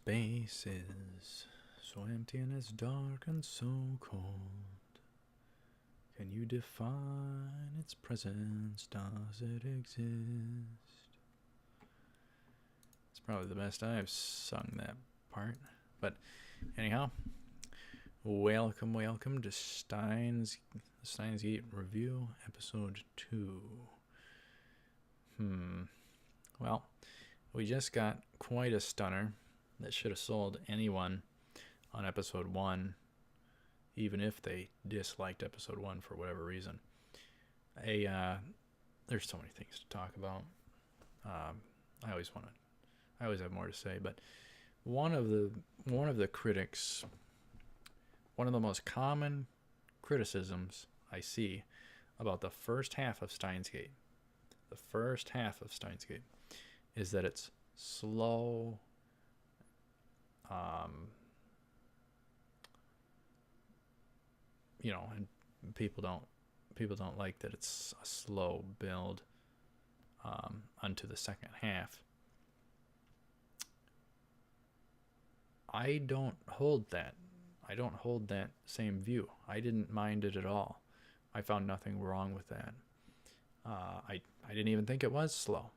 space is so empty and it's dark and so cold. Can you define its presence? Does it exist? It's probably the best I've sung that part. But anyhow, welcome to Steins Gate Review, Episode 2. Well, we just got quite a stunner that should have sold anyone on Episode 1, even if they disliked Episode 1 for whatever reason. There's so many things to talk about. I always have more to say, but one of the critics, one of the most common criticisms I see about the first half of Steins Gate, is that it's slow, and people don't like that it's a slow build onto the second half. I don't hold that same view. I didn't mind it at all. I found nothing wrong with that. I didn't even think it was slow.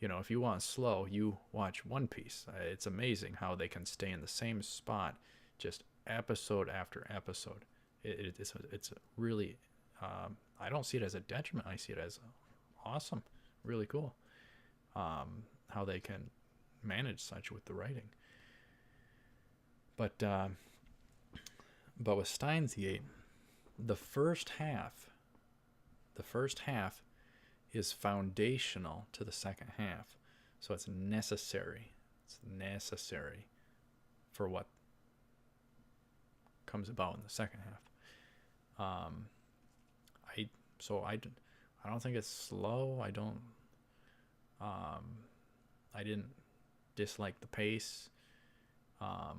If you want slow, you watch One Piece. It's amazing how they can stay in the same spot just episode after episode. It's really, I don't see it as a detriment. I see it as awesome, really cool. How they can manage such with the writing. But with Steins Gate, the first half is foundational to the second half. So it's necessary. It's necessary for what comes about in the second half. I don't think it's slow. I didn't dislike the pace. I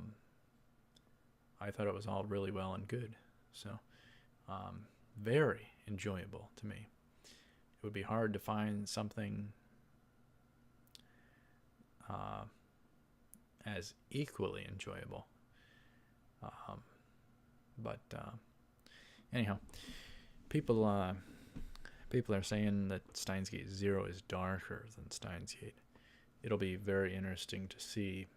thought it was all really well and good. So, very enjoyable to me. It would be hard to find something as equally enjoyable. Anyhow, people are saying that Steins Gate 0 is darker than Steins Gate. It'll be very interesting to see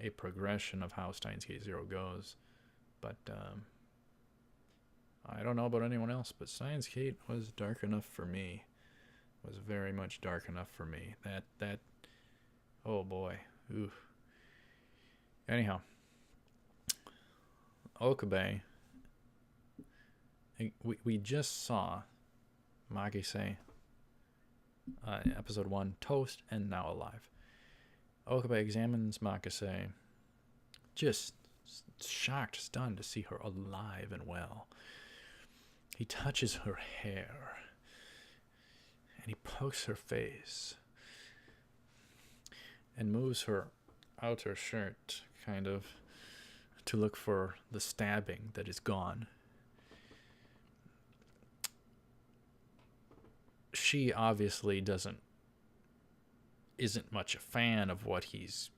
a progression of how Steins Gate 0 goes. But I don't know about anyone else, but Steins Gate was dark enough for me. Was very much dark enough for me. That oh boy. Oof. Anyhow, Okabe, we just saw Makise, episode 1, toast and now alive. Okabe examines Makise, just shocked, stunned to see her alive and well. He touches her hair, and he pokes her face, and moves her outer shirt, kind of, to look for the stabbing that is gone. She obviously isn't much a fan of what he's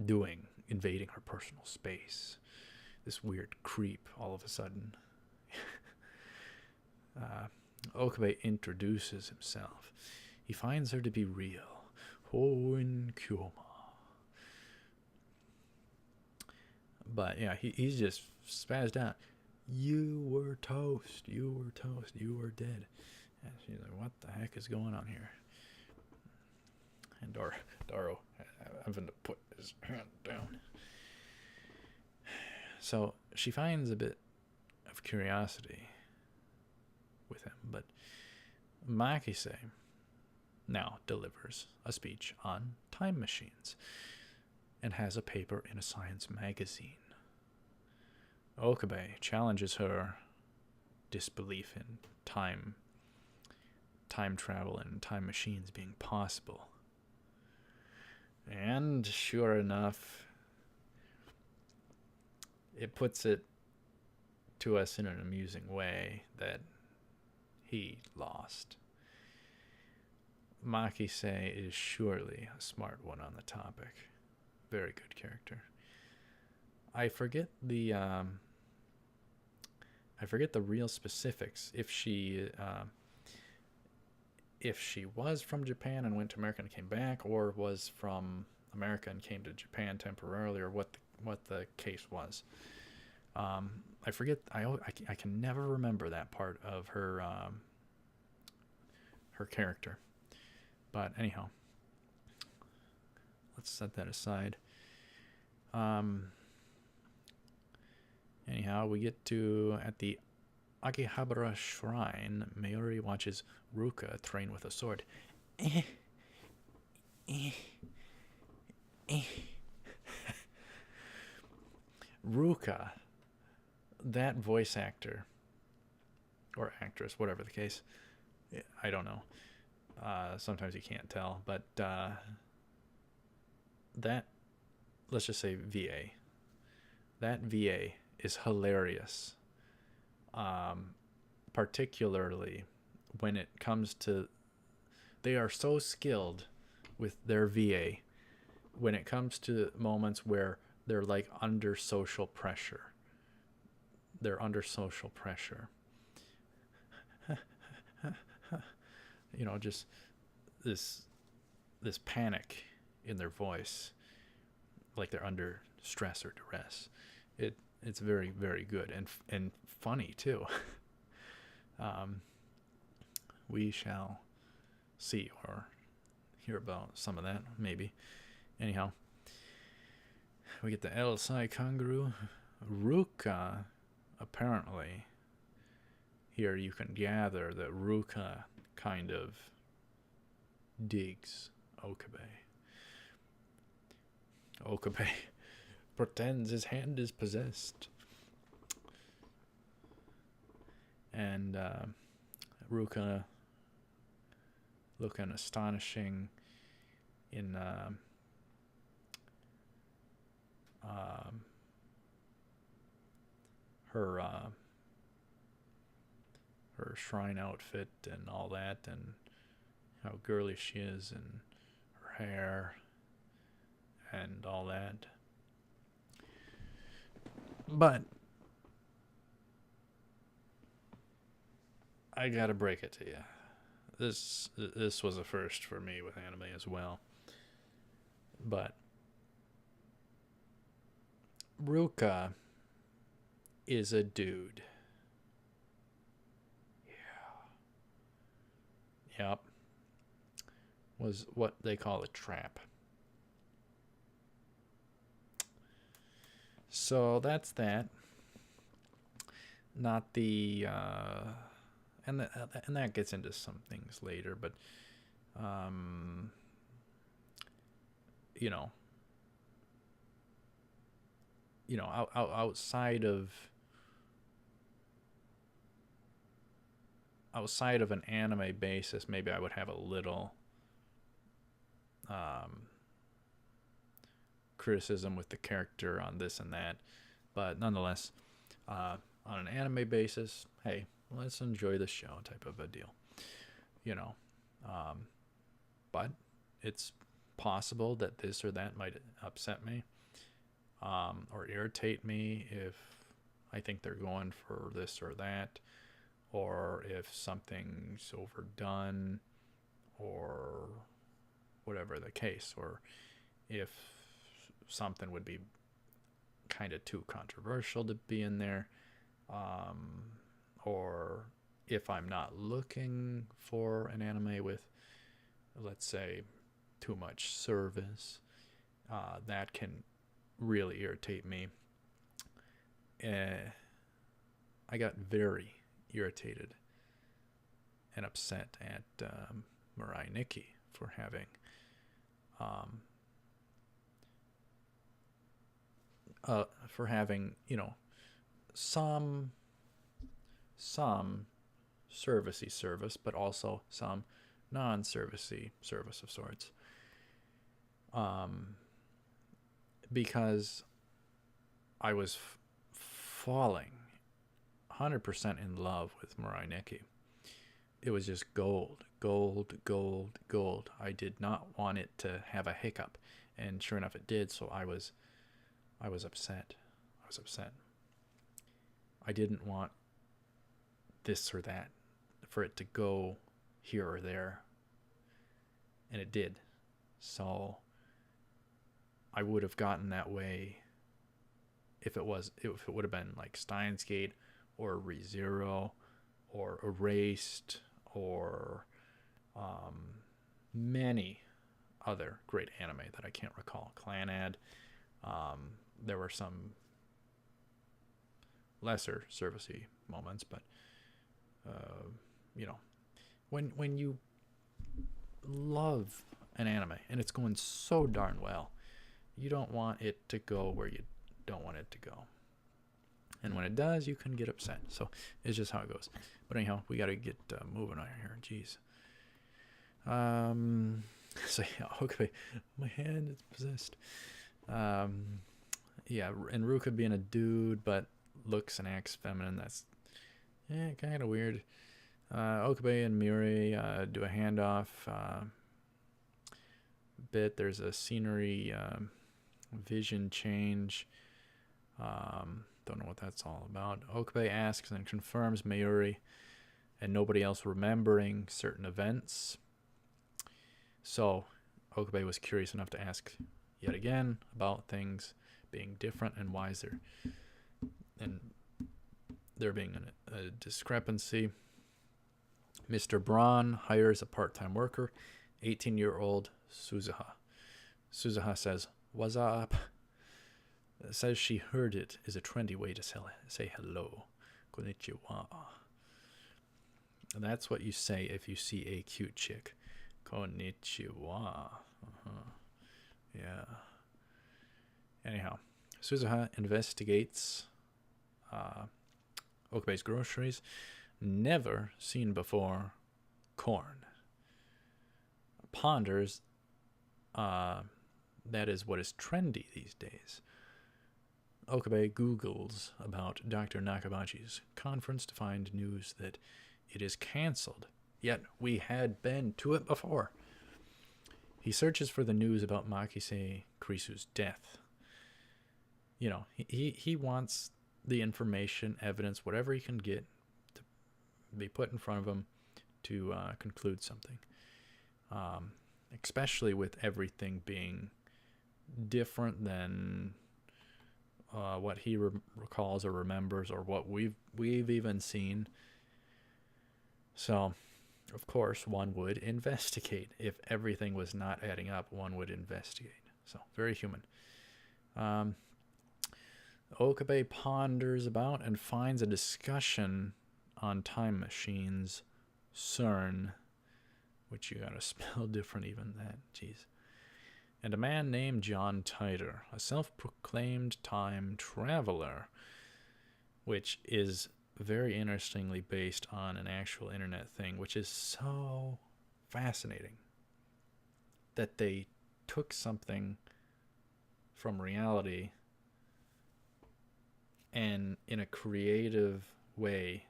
doing, invading her personal space. This weird creep all of a sudden. Okabe introduces himself. He finds her to be real. Hoen Kyoma. But yeah, he's just spazzed out. You were toast. You were toast. You were dead. And she's like, what the heck is going on here? And Daro having to put his hand down. So she finds a bit of curiosity with him, but Makise now delivers a speech on time machines and has a paper in a science magazine. Okabe challenges her disbelief in time travel and time machines being possible. And sure enough, it puts it to us in an amusing way that he lost. Makise is surely a smart one on the topic. Very good character. I forget the real specifics. If she was from Japan and went to America and came back, or was from America and came to Japan temporarily, or what the case was. I forget. I can never remember that part of her character. But anyhow, let's set that aside. Anyhow, we get to at the Akihabara Shrine. Mayuri watches Ruka train with a sword. Ruka, that voice actor or actress, whatever the case, I don't know. Sometimes you can't tell, but that, let's just say VA. That VA is hilarious. Particularly when it comes to, they are so skilled with their VA when it comes to moments where they're like under social pressure. They're under social pressure. You know, just this panic in their voice, like they're under stress or duress. It's very, very good and funny too. We shall see or hear about some of that maybe. Anyhow, we get the El Sai Kangaroo. Ruka, apparently, here you can gather that Ruka kind of digs Okabe. Okabe pretends his hand is possessed. And Ruka looking astonishing in her shrine outfit and all that, and how girly she is, and her hair and all that. But I gotta break it to you. This was a first for me with anime as well. But Ruka is a dude. Yeah. Yep. Was what they call a trap. So that's that. Not the and that gets into some things later, but you know, outside of an anime basis, maybe I would have a little criticism with the character on this and that, but nonetheless, on an anime basis, hey, let's enjoy the show type of a deal, but it's possible that this or that might upset me or irritate me if I think they're going for this or that, or if something's overdone, or whatever the case, or if something would be kind of too controversial to be in there, or if I'm not looking for an anime with, let's say, too much service, that can really irritate me. I got very irritated and upset at Mirai Nikki for having some servicey service, but also some non-servicey service of sorts. Because I was falling 100% in love with Mirai Nikki. It was just gold gold, gold, gold. I did not want it to have a hiccup, and sure enough, it did. So I was upset. I was upset. I didn't want this or that for it to go here or there, and it did. So I would have gotten that way if it would have been like Steins Gate or ReZero or Erased or many other great anime that I can't recall. Clanad. There were some lesser servicey moments, but when you love an anime and it's going so darn well, you don't want it to go where you don't want it to go. And when it does, you can get upset. So it's just how it goes. But anyhow, we got to get moving on here. Jeez. So yeah, okay, my hand is possessed. Yeah, and Ruka being a dude, but looks and acts feminine. That's kind of weird. Okabe and Miuri do a handoff bit. There's a scenery vision change. Don't know what that's all about. Okabe asks and confirms Miuri and nobody else remembering certain events. So Okabe was curious enough to ask yet again about things being different and why is there being a discrepancy. Mr. Braun hires a part-time worker, 18-year-old Suzuha. Suzuha says, "What's up?" Says she heard it is a trendy way to say hello. Konnichiwa. And that's what you say if you see a cute chick. Konnichiwa. Yeah. Anyhow, Suzuha investigates Okabe's groceries. Never seen before corn. Ponders that is what is trendy these days. Okabe Googles about Dr. Nakabachi's conference to find news that it is cancelled, yet we had been to it before. He searches for the news about Makise Kurisu's death. You know, he wants the information, evidence, whatever he can get to be put in front of him to conclude something. Especially with everything being different than what he recalls or remembers, or what we've even seen. So, of course, one would investigate. If everything was not adding up, one would investigate. So, very human. Okabe ponders about and finds a discussion on time machines, CERN, which you gotta spell different even that, jeez. And a man named John Titor, a self-proclaimed time traveler, which is very interestingly based on an actual internet thing, which is so fascinating that they took something from reality and in a creative way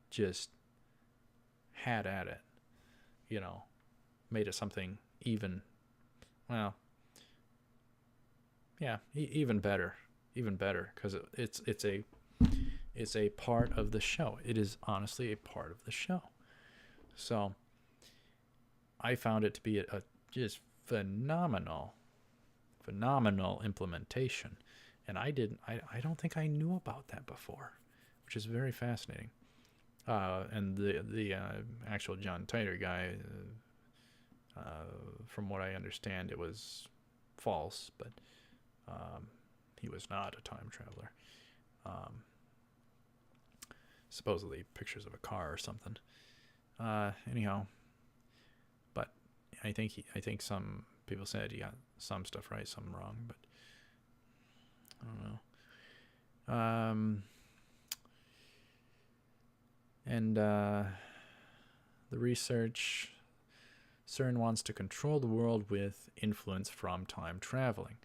just had at it, you know, made it something even, well, yeah, even better, because it's a part of the show. It is honestly a part of the show. So I found it to be a just phenomenal implementation, and I don't think I knew about that before, which is very fascinating. And the actual John Titor guy, from what I understand, it was false, but he was not a time traveler. Supposedly pictures of a car or something. Anyhow, but I think some people said he got some stuff right, some wrong, but I don't know. And the research, CERN wants to control the world with influence from time traveling.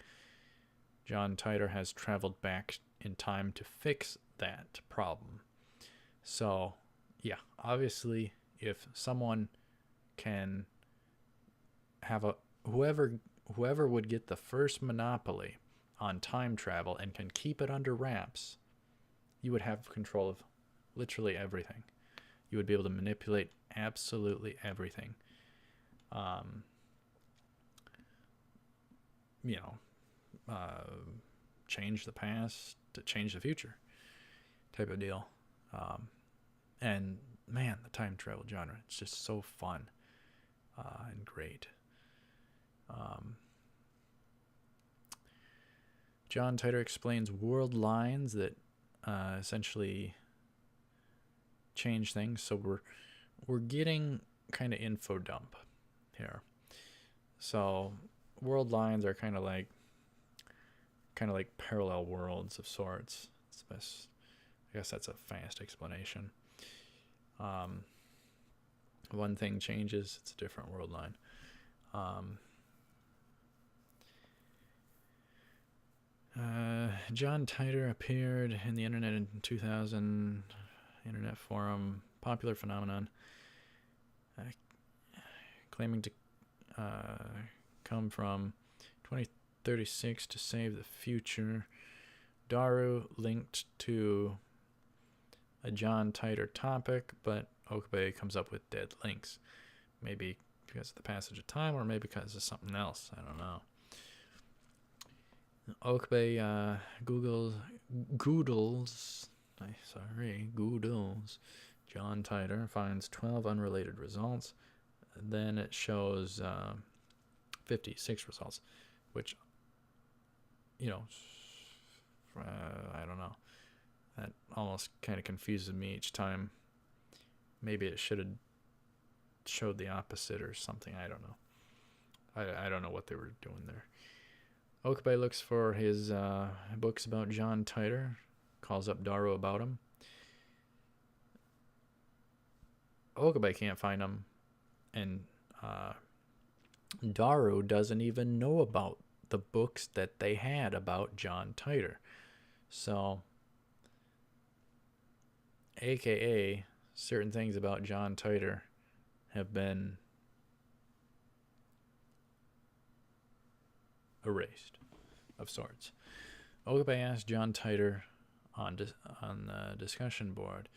John Titor has traveled back in time to fix that problem. So, yeah, obviously, if someone can have a whoever would get the first monopoly on time travel and can keep it under wraps, you would have control of literally everything. You would be able to manipulate absolutely everything. You know, change the past to change the future type of deal. And man, the time travel genre, it's just so fun and great. John Titor explains world lines that essentially change things. So we're getting kind of info dump here. So world lines are kind of like parallel worlds of sorts. It's the best. I guess that's a fast explanation. One thing changes, it's a different world line. John Titor appeared in the internet in 2000, internet forum, popular phenomenon, claiming to come from 2036 to save the future. Daru linked to a John Titor topic, but Okabe comes up with dead links. Maybe because of the passage of time, or maybe because of something else. I don't know. Okabe Googles John Titor, finds 12 unrelated results. Then it shows 56 results, which, you know, I don't know. That almost kind of confuses me each time. Maybe it should have showed the opposite or something. I don't know. I don't know what they were doing there. Okabe looks for his books about John Titor, calls up Daru about him. Okabe can't find him, and Daru doesn't even know about the books that they had about John Titor. So, aka, certain things about John Titor have been erased, of sorts. Okabe asked John Titor on the discussion board.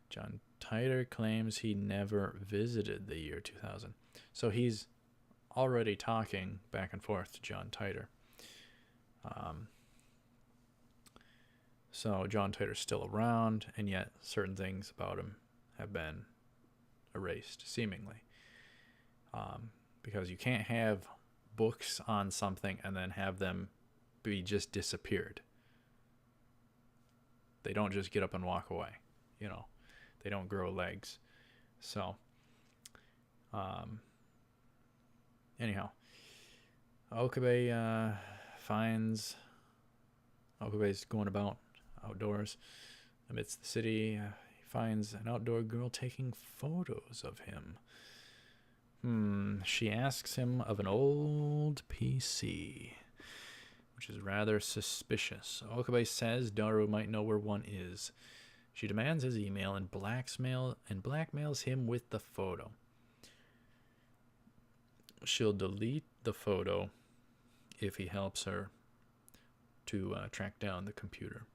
John Titor claims he never visited the year 2000. So he's already talking back and forth to John Titor. So John Titor's still around, and yet certain things about him have been erased, seemingly. Because you can't have books on something and then have them be just disappeared. They don't just get up and walk away, you know. They don't grow legs. So, anyhow, Okabe's going about outdoors amidst the city. He finds an outdoor girl taking photos of him. She asks him of an old PC, which is rather suspicious. Okabe says Daru might know where one is. She demands his email and blackmails him with the photo. She'll delete the photo if he helps her to track down the computer.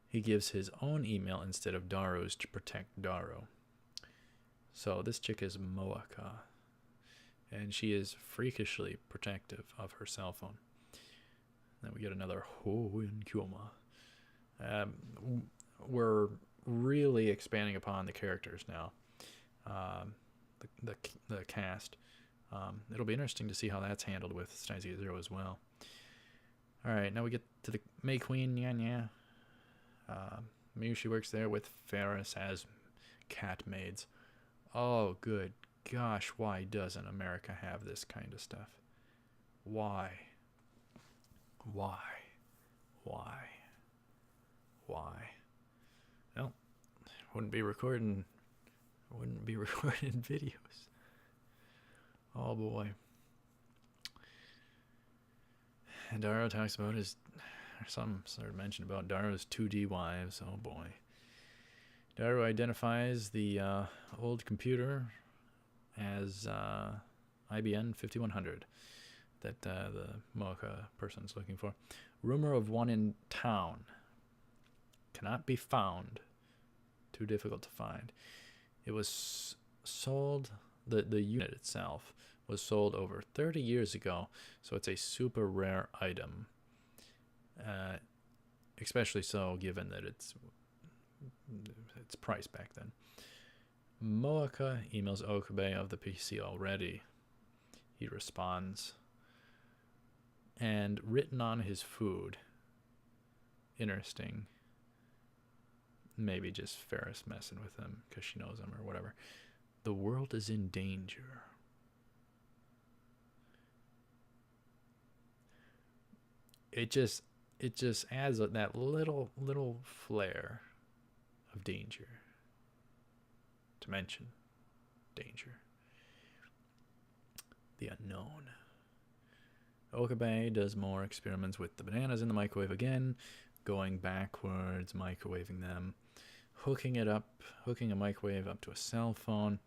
He gives his own email instead of Daru's to protect Daru. So this chick is Moaka, and she is freakishly protective of her cell phone. Then we get another Ho in Kyoma. We're really expanding upon the characters now, the cast. It'll be interesting to see how that's handled with Steins Zero as well. All right, now we get to the May Queen, Nya. Miyushi works there with Ferris as cat maids. Oh, good gosh, why doesn't America have this kind of stuff? Why? Well, wouldn't be recording videos. Oh boy. And Daru talks about some sort of mention about Daru's 2D wives. Oh boy. Daru identifies the old computer as IBN 5100 that the Mocha person's looking for. Rumor of one in town. Cannot be found. Too difficult to find. It was sold, the unit itself was sold over 30 years ago, so it's a super rare item. Especially so given that its price back then. Moaka emails Okabe of the PC already. He responds. And written on his food. Interesting. Maybe just Ferris messing with him because she knows him or whatever. The world is in danger. It just adds that little flair of danger. To mention danger. The unknown. Okabe does more experiments with the bananas in the microwave again, going backwards, microwaving them, hooking a microwave up to a cell phone.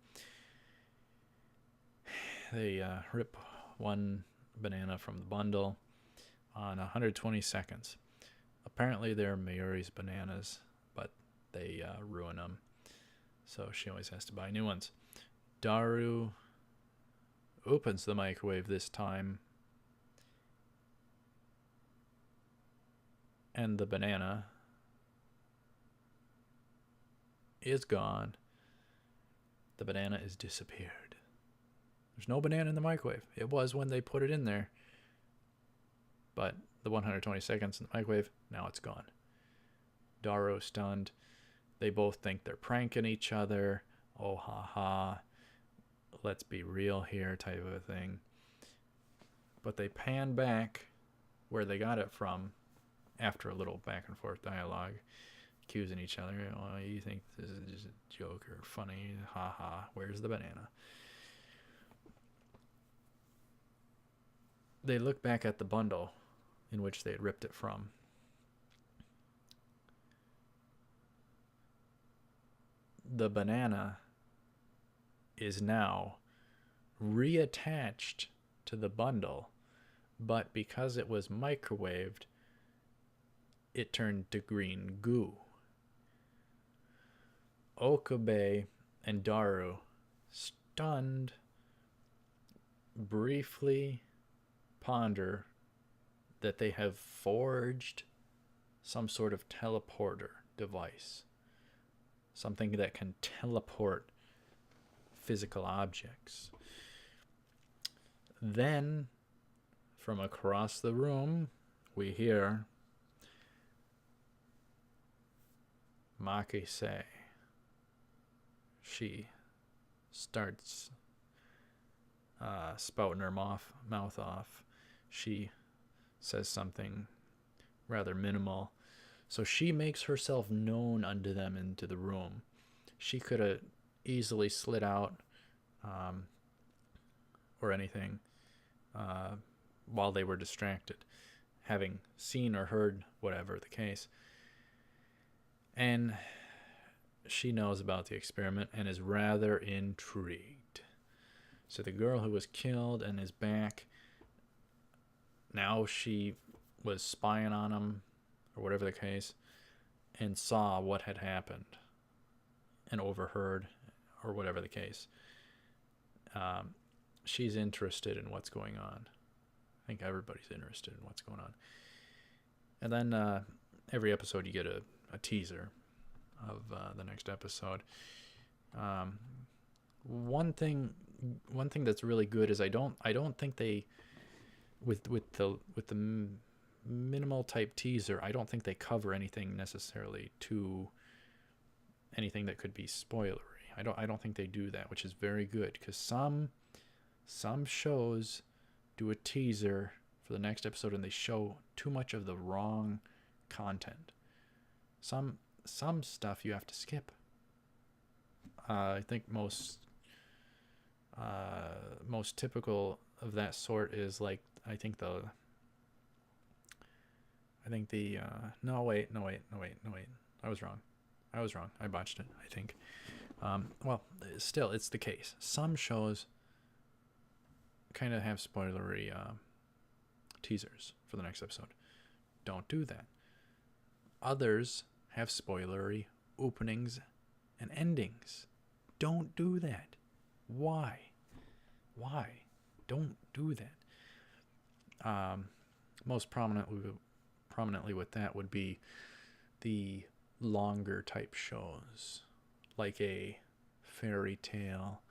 They rip one banana from the bundle on 120 seconds. Apparently they're Mayuri's bananas, but they ruin them. So she always has to buy new ones. Daru opens the microwave this time. And the banana is gone. The banana is disappeared. There's no banana in the microwave. It was when they put it in there. But the 120 seconds in the microwave, now it's gone. Daru stunned. They both think they're pranking each other. Oh, ha, ha. Let's be real here type of a thing. But they pan back where they got it from after a little back and forth dialogue, accusing each other. Oh, you think this is just a joke or funny? Ha, ha. Where's the banana? They look back at the bundle in which they had ripped it from. The banana is now reattached to the bundle, but because it was microwaved, it turned to green goo. Okabe and Daru, stunned, briefly ponder that they have forged some sort of teleporter device. Something that can teleport physical objects. Then, from across the room, we hear Makise. She starts spouting her mouth off. She says something rather minimal. So she makes herself known unto them into the room. She could have easily slid out or anything while they were distracted, having seen or heard whatever the case. And she knows about the experiment and is rather intrigued. So the girl who was killed and is back, now she was spying on him, or whatever the case, and saw what had happened and overheard, or whatever the case. She's interested in what's going on. I think everybody's interested in what's going on. And then every episode you get a teaser of the next episode. One thing that's really good is I don't think they with the minimal type teaser, I don't think they cover anything necessarily to anything that could be spoilery. I don't think they do that, which is very good, because some shows do a teaser for the next episode and they show too much of the wrong content. Some stuff you have to skip. I think most typical of that sort is like I think the no wait I was wrong. I botched it, I think. Well, still, it's the case. Some shows kind of have spoilery teasers for the next episode. Don't do that. Others have spoilery openings and endings. Don't do that. Why? Don't do that. Most prominently with that would be the longer type shows, like a Fairy Tale,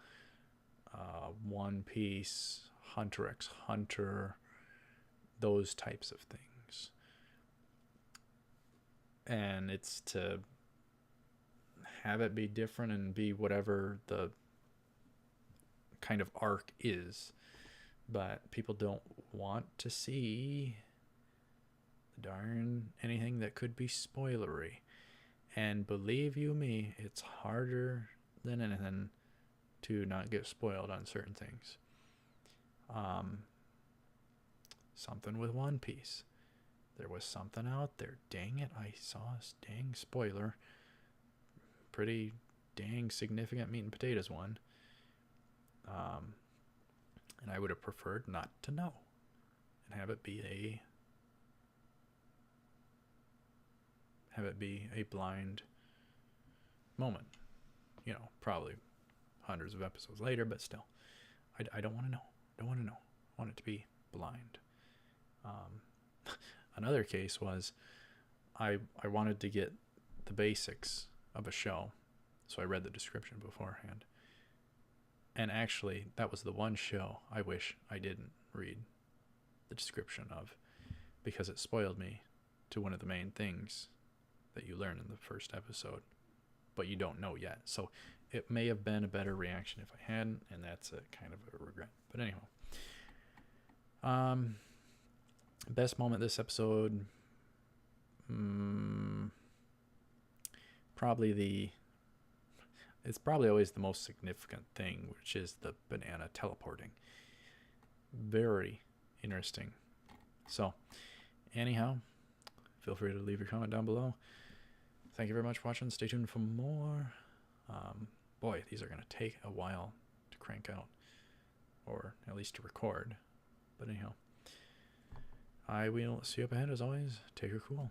One Piece, Hunter x Hunter, those types of things. And it's to have it be different and be whatever the kind of arc is. But people don't want to see darn anything that could be spoilery. And believe you me, it's harder than anything to not get spoiled on certain things. Something with One Piece. There was something out there. Dang it, I saw a dang spoiler. Pretty dang significant meat and potatoes one. And I would have preferred not to know. And have it be a blind moment. You know, probably hundreds of episodes later, but still. I don't want to know. I want it to be blind. Another case was I wanted to get the basics of a show, so I read the description beforehand. And actually, that was the one show I wish I didn't read the description of, because it spoiled me to one of the main things that you learn in the first episode, but you don't know yet. So it may have been a better reaction if I hadn't, and that's a kind of a regret. But anyhow, best moment this episode, it's probably always the most significant thing, which is the banana teleporting. Very interesting. So, anyhow, feel free to leave your comment down below. Thank you very much for watching. Stay tuned for more. Boy, these are going to take a while to crank out, or at least to record. But anyhow, I will see you up ahead as always. Take her cool.